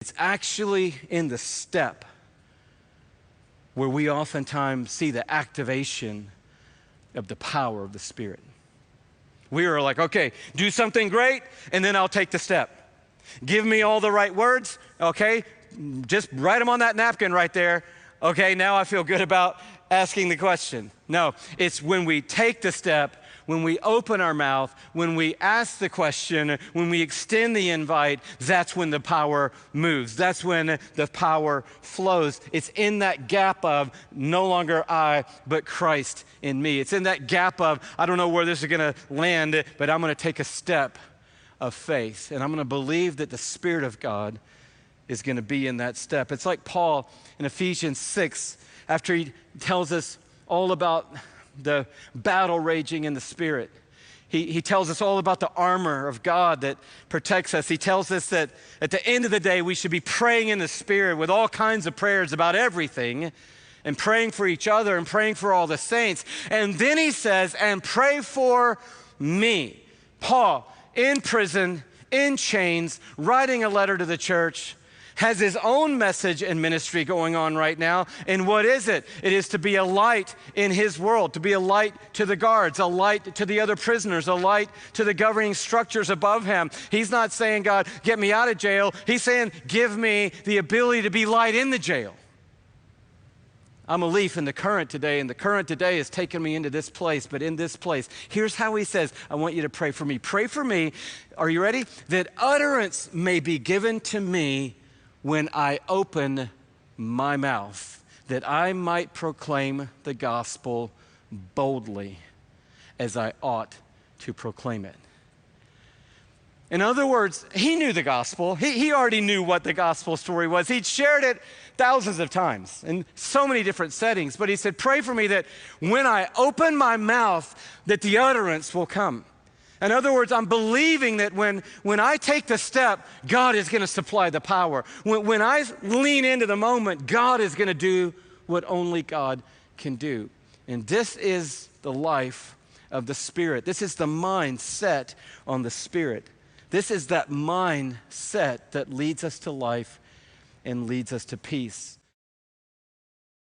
It's actually in the step where we oftentimes see the activation of the power of the Spirit. We are like, okay, do something great, and then I'll take the step. Give me all the right words, okay? Just write them on that napkin right there. Okay, now I feel good about asking the question. No, it's when we take the step, when we open our mouth, when we ask the question, when we extend the invite, that's when the power moves. That's when the power flows. It's in that gap of no longer I, but Christ in me. It's in that gap of I don't know where this is going to land, but I'm going to take a step of faith, and I'm going to believe that the Spirit of God is going to be in that step. It's like Paul in Ephesians 6, after he tells us all about the battle raging in the Spirit. He tells us all about the armor of God that protects us. He tells us that at the end of the day, we should be praying in the Spirit with all kinds of prayers about everything and praying for each other and praying for all the saints. And then he says, and pray for me. Paul, in prison, in chains, writing a letter to the church, has his own message and ministry going on right now. And what is it? It is to be a light in his world, to be a light to the guards, a light to the other prisoners, a light to the governing structures above him. He's not saying, God, get me out of jail. He's saying, give me the ability to be light in the jail. I'm a leaf in the current today, and the current today has taken me into this place, but in this place, here's how he says, I want you to pray for me. Pray for me, are you ready? That utterance may be given to me when I open my mouth, that I might proclaim the gospel boldly as I ought to proclaim it. In other words, he knew the gospel. He already knew what the gospel story was. He'd shared it thousands of times in so many different settings, but he said, pray for me that when I open my mouth, that the utterance will come. In other words, I'm believing that when I take the step, God is going to supply the power. When I lean into the moment, God is going to do what only God can do. And this is the life of the Spirit. This is the mind set on the Spirit. This is that mindset that leads us to life and leads us to peace.